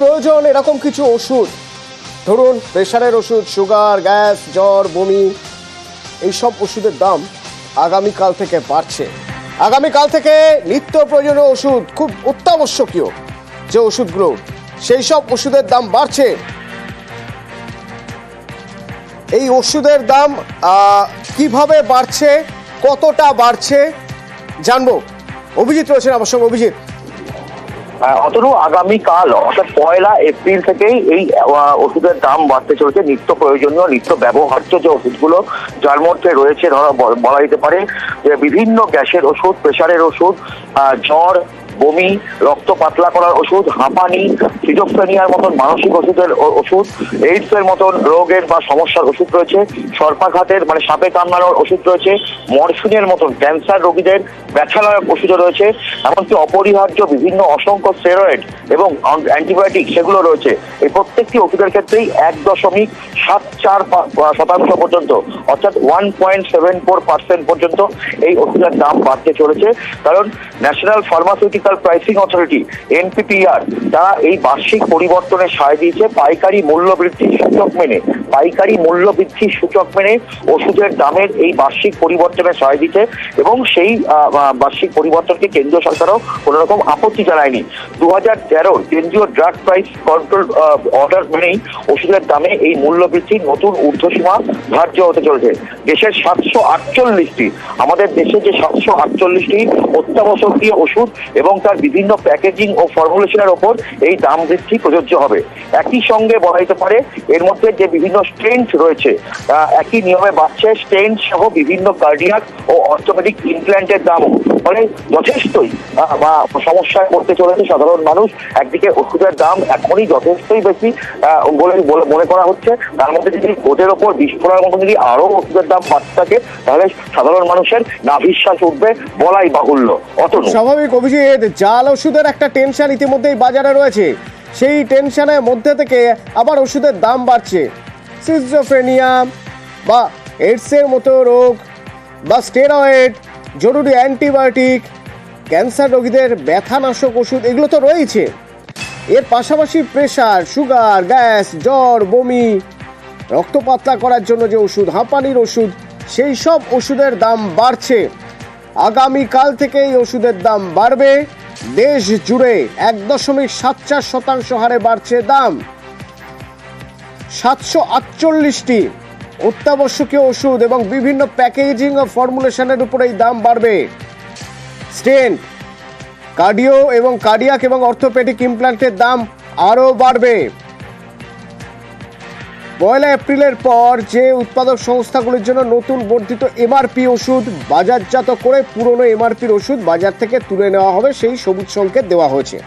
প্রয়োজন এরকম কিছু ওষুধ, ধরুন প্রেশারের ওষুধ, সুগার, গ্যাস, জ্বর, বমি, এইসব ওষুধের দাম আগামীকাল থেকে বাড়ছে। আগামীকাল থেকে নিত্য প্রয়োজনীয় ওষুধ, খুব অত্যাবশ্যকীয় যে ওষুধগুলো, সেই সব ওষুধের দাম বাড়ছে। এই ওষুধের দাম কিভাবে বাড়ছে, কতটা বাড়ছে জানবো। অভিজিৎ রয়েছেন আমার সঙ্গে। অভিজিৎ, অতনু, আগামীকাল অর্থাৎ 1 এপ্রিল থেকেই এই ওষুধের দাম বাড়তে চলেছে। নিত্য প্রয়োজনীয়, নিত্য ব্যবহার্য যে ওষুধগুলো, যার মধ্যে রয়েছে বলা যেতে পারে যে বিভিন্ন গ্যাসের ওষুধ, প্রেশারের ওষুধ, জ্বর, বমি, রক্ত পাতলা করার ওষুধ, হাঁপানি, সিজোফ্রেনিয়ার মতন মানসিক ওষুধের ওষুধ, এইডস এর মতন রোগের বা সমস্যার ওষুধ রয়েছে, সর্পাঘাতের মানে সাপে কামড়ানোর ওষুধ রয়েছে, মরফিনের মতন ক্যান্সার রোগীদের ব্যথানায়ক ওষুধও রয়েছে, এমনকি অপরিহার্য বিভিন্ন অসংখ্য স্টেরয়েড এবং অ্যান্টিবায়োটিক সেগুলো রয়েছে। এই প্রত্যেকটি ওষুধের ক্ষেত্রেই 1.74% পর্যন্ত, অর্থাৎ 1.74% পর্যন্ত এই ওষুধের দাম বাড়তে চলেছে। কারণ national pharmaceutical pricing authority NPPR তারা এই বার্ষিক পরিবর্তনের সায় দিয়েছে। পাইকারি মূল্য বৃদ্ধির সূচক মেনে ওষুধের দামের এই বার্ষিক পরিবর্তনের সায় দিতে, এবং সেই বার্ষিক পরিবর্তনকে কেন্দ্রীয় সরকারও কোনো রকম আপত্তি জানায়নি। 2013 কেন্দ্রীয় ড্রাগ প্রাইস কন্ট্রোল অর্ডার মেনেই ওষুধের দামে এই মূল্য বৃদ্ধির নতুন ঊর্ধ্বসীমা ধার্য হতে চলেছে। দেশের 748টি, আমাদের দেশে যে 748টি অত্যাবশ্যকীয় ওষুধ এবং তার বিভিন্ন প্যাকেজিং ও ফর্মুলেশনের ওপর এই দাম বৃদ্ধি প্রযোজ্য হবে। একই সঙ্গে বলা যেতে পারে এর মধ্যে যে বিভিন্ন স্ট্রেন্থ রয়েছে একই নিয়মে বাড়ছে। স্ট্রেন্থ সহ বিভিন্ন কার্ডিয়াক ও অর্থোপেডিক ইমপ্ল্যান্টের দাম, ফলে যথেষ্টই সমস্যায় পড়তে চলেছে সাধারণ মানুষ। একদিকে ওষুধের দাম এখনই যথেষ্টই বেশি বলে মনে করা হচ্ছে, তার মধ্যে যদি ওদের ওপর বিস্ফোরণের মতো যদি আরো ওষুধের দাম বাড়তে থাকে তাহলে সাধারণ মানুষের নাভিশ্বাস উঠবে বলাই বাহুল্য। স্বাভাবিক। অভিজিৎ, জাল ওষুধের একটা টেনশন ইতিমধ্যেই বাজারে রয়েছে, সেই টেনশনের মধ্যে থেকে আবার ওষুধের দাম বাড়ছে। সিজোফ্রেনিয়া বা এইডসের মতো রোগ বা স্টেরয়েড, জরুরি অ্যান্টিবায়োটিক, ক্যান্সার রোগীদের ব্যথানাশক ওষুধ, এগুলো তো রয়েছে। এর পাশাপাশি প্রেশার, সুগার, গ্যাস, জ্বর, বমি, রক্ত পাতলা করার জন্য যে ওষুধ, হাঁপানির ওষুধ, সেই সব ওষুধের দাম বাড়ছে। আগামীকাল থেকে এই ওষুধের দাম বাড়বে। দেশ জুড়ে 1.74% হারে বাড়ছে দাম। 748টি অত্যাবশ্যকীয় ওষুধ এবং বিভিন্ন প্যাকেজিং ও ফর্মুলেশনের উপর এই দাম বাড়বে। স্টেন্ট, কার্ডিও এবং কার্ডিয়াক এবং অর্থোপেডিক ইমপ্ল্যান্টের দাম আরও বাড়বে। 1 এপ্রিলের পর যে উৎপাদক সংস্থাগুলির জন্য নতুন বর্ধিত MRP ওষুধ বাজারজাত করে পুরনো MRPর ওষুধ বাজার থেকে তুলে নেওয়া হবে, সেই সবুজ সংকেত দেওয়া হয়েছে।